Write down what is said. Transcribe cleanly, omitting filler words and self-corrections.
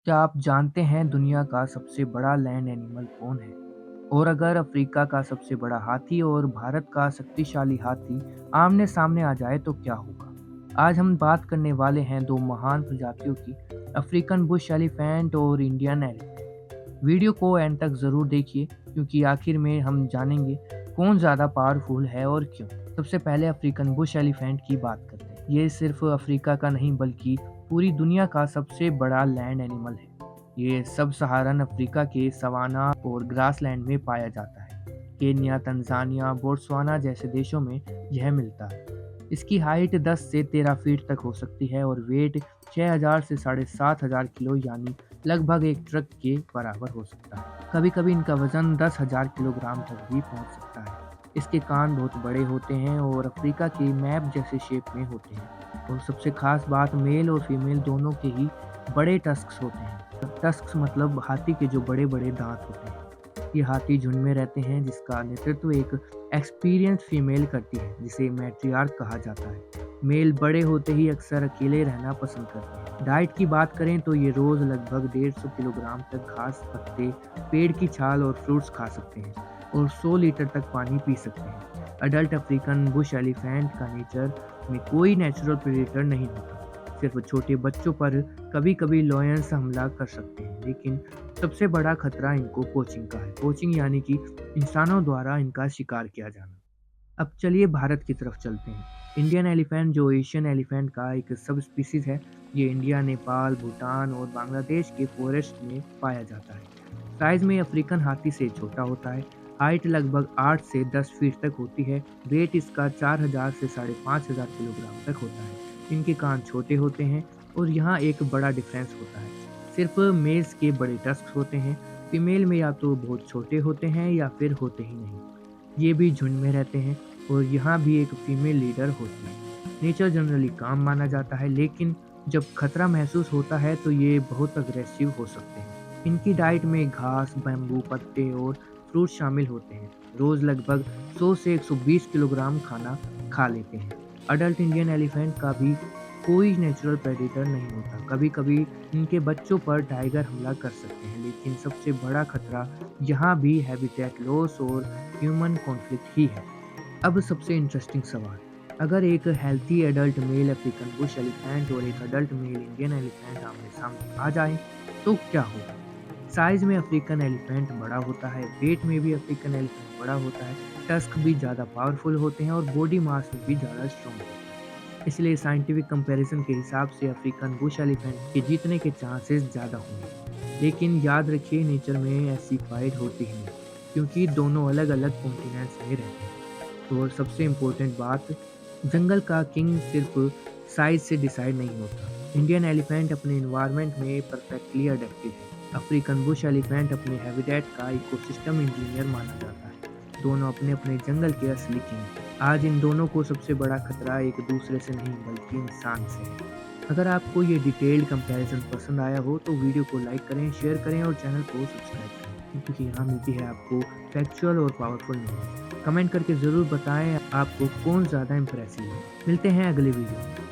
क्या आप जानते हैं दुनिया का सबसे बड़ा लैंड एनिमल कौन है? और अगर अफ्रीका का सबसे बड़ा हाथी और भारत का शक्तिशाली हाथी आमने-सामने आ जाए तो क्या होगा? आज हम बात करने वाले हैं दो महान प्रजातियों की, अफ्रीकन बुश एलिफेंट और इंडियन एलिफेंट। वीडियो को एंड तक ज़रूर देखिए क्योंकि आखिर में हम जानेंगे कौन ज़्यादा पावरफुल है और क्यों। सबसे पहले अफ्रीकन बुश एलिफेंट की बात करते हैं। ये सिर्फ अफ्रीका का नहीं बल्कि पूरी दुनिया का सबसे बड़ा लैंड एनिमल है। ये सब सहारन अफ्रीका के सवाना और ग्रासलैंड में पाया जाता है। केन्या, तंजानिया, बोत्सवाना जैसे देशों में यह मिलता है। इसकी हाइट 10 से 13 फीट तक हो सकती है और वेट 6000 से 7500 किलो यानी लगभग एक ट्रक के बराबर हो सकता है। कभी-कभी इनका वजन 10,000 किलोग्राम तक भी पहुंच सकता है। इसके कान बहुत बड़े होते हैं और अफ्रीका के मैप जैसे शेप में होते हैं। और सबसे खास बात, मेल और फीमेल दोनों के ही बड़े टस्क्स होते हैं। टस्क्स मतलब हाथी के जो बड़े-बड़े दांत होते हैं। ये हाथी झुंड में रहते हैं जिसका नेतृत्व एक एक्सपीरियंस फीमेल करती है जिसे मैट्रियार्क कहा जाता है। मेल बड़े होते ही अक्सर अकेले रहना पसंद करते हैं। डाइट की बात करें तो ये रोज लगभग 150 किलोग्राम तक घास, पत्ते, पेड़ की छाल और फ्रूट्स खा सकते हैं और 100 लीटर तक पानी पी सकते हैं। अडल्ट अफ्रीकन बुश एलिफेंट का नेचर में कोई नेचुरल प्रेडेटर नहीं होता। सिर्फ छोटे बच्चों पर कभी-कभी लायंस हमला कर सकते हैं, लेकिन सबसे बड़ा खतरा इनको पोचिंग का है। पोचिंग यानी कि इंसानों द्वारा इनका शिकार किया जाना। अब चलिए भारत की तरफ चलते हैं। इंडियन एलिफेंट जो एशियन एलिफेंट का एक सब स्पीसीज है, ये इंडिया, नेपाल, भूटान और बांग्लादेश के फॉरेस्ट में पाया जाता है। साइज में अफ्रीकन हाथी से छोटा होता है। हाइट लगभग 8 से 10 फीट तक होती है। वेट इसका 4000 से 5500 किलोग्राम तक होता है। इनके कान छोटे होते हैं और यहाँ एक बड़ा डिफरेंस होता है। सिर्फ मेल्स के बड़े टस्क होते हैं। फीमेल में या तो बहुत छोटे होते हैं या फिर होते ही नहीं। ये भी झुंड में रहते हैं और यहाँ भी एक फीमेल लीडर होती है। नेचर जनरली काम माना जाता है, लेकिन जब खतरा महसूस होता है तो ये बहुत अग्रेसिव हो सकते हैं। इनकी डाइट में घास, बैम्बू, पत्ते और फ्रूट शामिल होते हैं। रोज लगभग 100 से 120 किलोग्राम खाना खा लेते हैं। अडल्ट इंडियन एलिफेंट का भी कोई नेचुरल प्रेडेटर नहीं होता। कभी-कभी इनके बच्चों पर टाइगर हमला कर सकते हैं, लेकिन सबसे बड़ा खतरा यहाँ भी हैबिटेट लॉस और ह्यूमन कॉन्फ्लिक्ट ही है। अब सबसे इंटरेस्टिंग सवाल, अगर एक healthy adult mail African Bush elephant और एक अडल्ट मेल इंडियन एलिफेंट आमने-सामने आ जाएं, तो क्या होगा? साइज में अफ्रीकन एलिफेंट बड़ा होता है, वेट में भी अफ्रीकन एलिफेंट बड़ा होता है, टस्क भी ज़्यादा पावरफुल होते हैं और बॉडी मास में भी ज़्यादा स्ट्रॉन्ग होता है। इसलिए साइंटिफिक कंपैरिजन के हिसाब से अफ्रीकन बुश एलिफेंट के जीतने के चांसेस ज़्यादा होंगे। लेकिन याद रखिए, नेचर में ऐसी फाइट होती ही नहीं, क्योंकि दोनों अलग-अलग कॉन्टिनेंट्स में रहते हैं। और सबसे इम्पोर्टेंट बात, जंगल का किंग सिर्फ साइज से डिसाइड नहीं होता। इंडियन एलिफेंट अपने एनवायरनमेंट में परफेक्टली अडेप्टिव है। अफ्रीकन बुश एलिफेंट अपने हैबिटेट का इकोसिस्टम इंजीनियर माना जाता है। दोनों अपने अपने जंगल के असली किंग हैं। आज इन दोनों को सबसे बड़ा खतरा एक दूसरे से नहीं बल्कि इंसान से है। अगर आपको ये डिटेल्ड कंपैरिजन पसंद आया हो तो वीडियो को लाइक करें, शेयर करें और चैनल को सब्सक्राइब करें, क्योंकि यहाँ मिलती है आपको फैक्चुअल और पावरफुल न्यूज़। कमेंट करके ज़रूर बताएं आपको कौन ज़्यादा इम्प्रेसिव है। मिलते हैं अगले वीडियो में।